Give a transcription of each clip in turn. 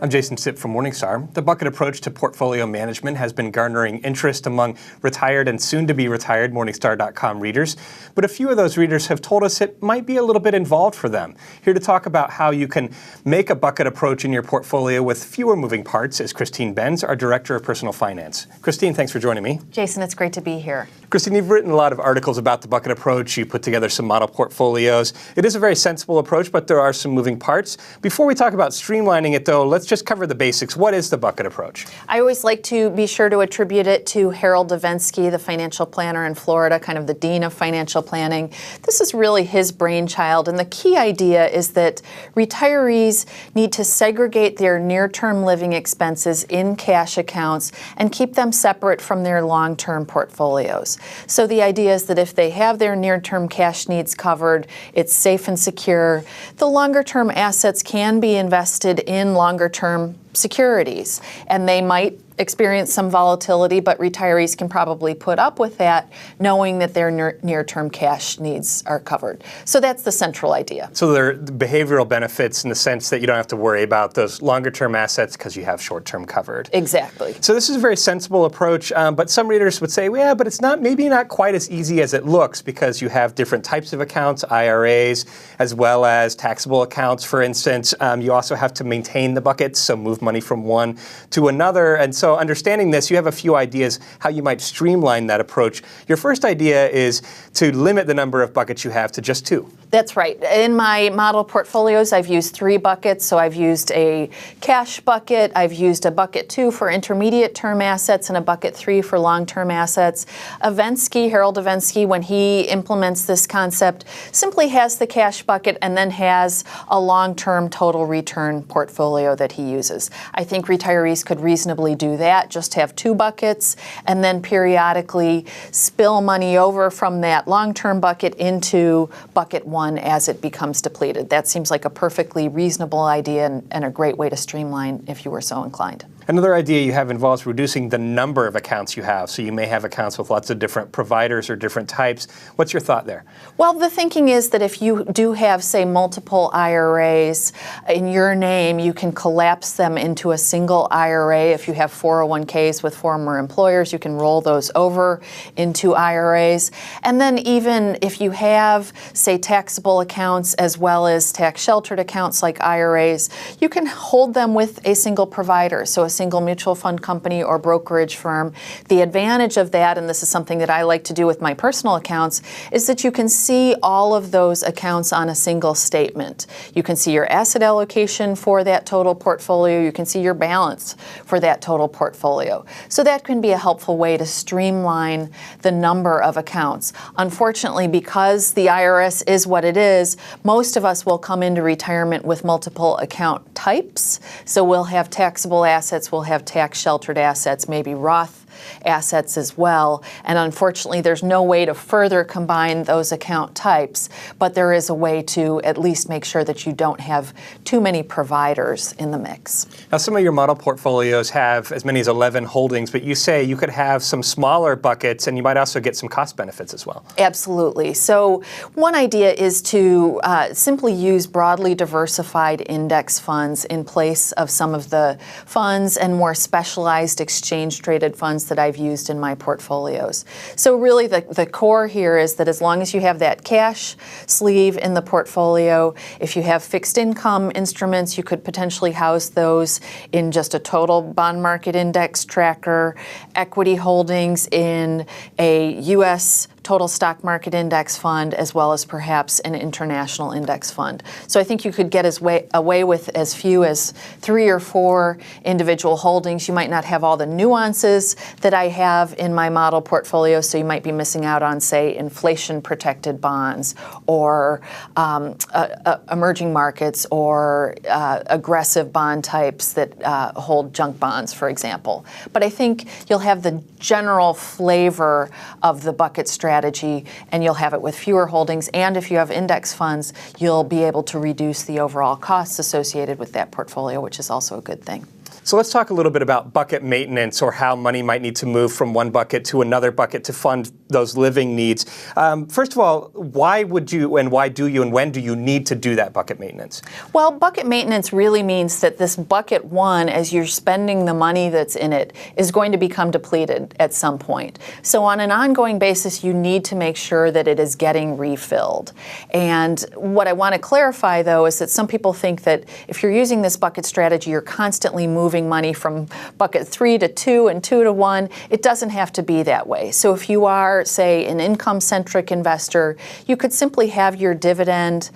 I'm Jason Sipp from Morningstar. The bucket approach to portfolio management has been garnering interest among retired and soon-to-be retired Morningstar.com readers, but a few of those readers have told us it might be a little bit involved for them. Here to talk about how you can make a bucket approach in your portfolio with fewer moving parts is Christine Benz, our Director of Personal Finance. Christine, thanks for joining me. Jason, it's great to be here. Christine, you've written a lot of articles about the bucket approach. You put together some model portfolios. It is a very sensible approach, but there are some moving parts. Before we talk about streamlining it, though, let's just cover the basics. What is the bucket approach? I always like to be sure to attribute it to Harold Davensky, the financial planner in Florida, kind of the dean of financial planning. This is really his brainchild, and the key idea is that retirees need to segregate their near-term living expenses in cash accounts and keep them separate from their long-term portfolios. So the idea is that if they have their near-term cash needs covered, it's safe and secure. The longer-term assets can be invested in longer-term securities, and they might experience some volatility, but retirees can probably put up with that, knowing that their near-term cash needs are covered. So that's the central idea. So there are behavioral benefits in the sense that you don't have to worry about those longer-term assets because you have short-term covered. Exactly. So this is a very sensible approach, but some readers would say, well, yeah, but it's maybe not quite as easy as it looks because you have different types of accounts, IRAs, as well as taxable accounts, for instance. You also have to maintain the buckets, so move money from one to another. And so understanding this, you have a few ideas how you might streamline that approach. Your first idea is to limit the number of buckets you have to just 2. That's right. In my model portfolios, I've used 3 buckets. So I've used a cash bucket, I've used a bucket 2 for intermediate term assets, and a bucket 3 for long-term assets. Harold Davensky, when he implements this concept, simply has the cash bucket and then has a long-term total return portfolio that he uses. I think retirees could reasonably do that, just have 2 buckets, and then periodically spill money over from that long-term bucket into bucket 1 as it becomes depleted. That seems like a perfectly reasonable idea and a great way to streamline if you were so inclined. Another idea you have involves reducing the number of accounts you have. So you may have accounts with lots of different providers or different types. What's your thought there? Well, the thinking is that if you do have, say, multiple IRAs in your name, you can collapse them into a single IRA. If you have 401ks with former employers, you can roll those over into IRAs. And then even if you have, say, taxable accounts as well as tax-sheltered accounts like IRAs, you can hold them with a single provider. So a single mutual fund company or brokerage firm. The advantage of that, and this is something that I like to do with my personal accounts, is that you can see all of those accounts on a single statement. You can see your asset allocation for that total portfolio. You can see your balance for that total portfolio. So that can be a helpful way to streamline the number of accounts. Unfortunately, because the IRS is what it is, most of us will come into retirement with multiple account types. So we'll have taxable assets, we'll have tax-sheltered assets, maybe Roth assets as well. And unfortunately, there's no way to further combine those account types, but there is a way to at least make sure that you don't have too many providers in the mix. Now, some of your model portfolios have as many as 11 holdings, but you say you could have some smaller buckets and you might also get some cost benefits as well. Absolutely. So one idea is to simply use broadly diversified index funds in place of some of the funds and more specialized exchange-traded funds that I've used in my portfolios. So really the core here is that as long as you have that cash sleeve in the portfolio, if you have fixed income instruments, you could potentially house those in just a total bond market index tracker, equity holdings in a U.S. total stock market index fund, as well as perhaps an international index fund. So I think you could get away with as few as 3 or 4 individual holdings. You might not have all the nuances that I have in my model portfolio, so you might be missing out on, say, inflation-protected bonds or emerging markets or aggressive bond types that hold junk bonds, for example. But I think you'll have the general flavor of the bucket strategy, and you'll have it with fewer holdings. And if you have index funds, you'll be able to reduce the overall costs associated with that portfolio, which is also a good thing. So let's talk a little bit about bucket maintenance, or how money might need to move from one bucket to another bucket to fund those living needs. First of all, why would you and why do you and when do you need to do that bucket maintenance? Well, bucket maintenance really means that this bucket one, as you're spending the money that's in it, is going to become depleted at some point. So on an ongoing basis, you need to make sure that it is getting refilled. And what I want to clarify, though, is that some people think that if you're using this bucket strategy, you're constantly moving money from bucket 3 to 2 and 2 to 1. It doesn't have to be that way. So if you are, say, an income-centric investor, you could simply have your dividend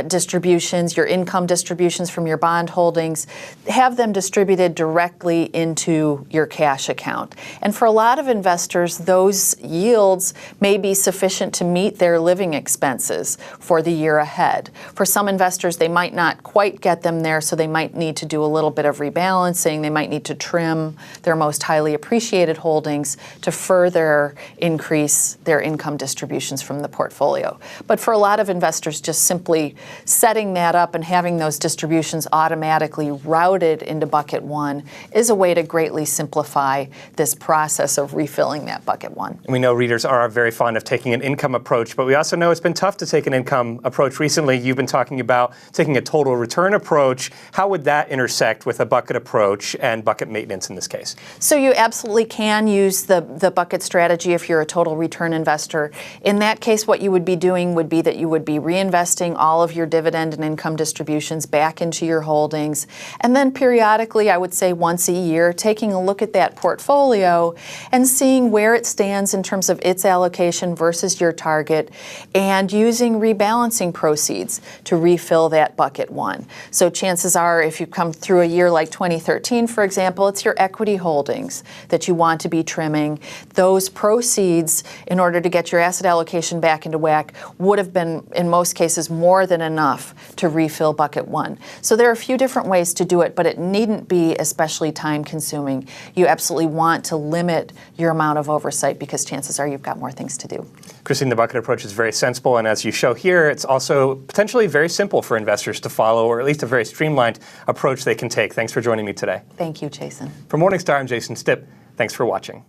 distributions, your income distributions from your bond holdings, have them distributed directly into your cash account. And for a lot of investors, those yields may be sufficient to meet their living expenses for the year ahead. For some investors, they might not quite get them there, so they might need to do a little bit of rebalancing. They might need to trim their most highly appreciated holdings to further increase their income distributions from the portfolio. But for a lot of investors, just simply setting that up and having those distributions automatically routed into bucket one is a way to greatly simplify this process of refilling that bucket one. We know readers are very fond of taking an income approach, but we also know it's been tough to take an income approach recently. You've been talking about taking a total return approach. How would that intersect with a bucket approach and bucket maintenance in this case? So you absolutely can use the bucket strategy if you're a total return investor. In that case, what you would be doing would be that you would be reinvesting all of your dividend and income distributions back into your holdings. And then periodically, I would say once a year, taking a look at that portfolio and seeing where it stands in terms of its allocation versus your target, and using rebalancing proceeds to refill that bucket one. So chances are, if you come through a year like 2013, for example, it's your equity holdings that you want to be trimming. Those proceeds, in order to get your asset allocation back into whack, would have been, in most cases, more than enough to refill bucket one. So there are a few different ways to do it, but it needn't be especially time consuming. You absolutely want to limit your amount of oversight because chances are you've got more things to do. Christine, the bucket approach is very sensible, and as you show here, it's also potentially very simple for investors to follow, or at least a very streamlined approach they can take. Thanks for joining me today. Thank you, Jason. For Morningstar, I'm Jason Stipp. Thanks for watching.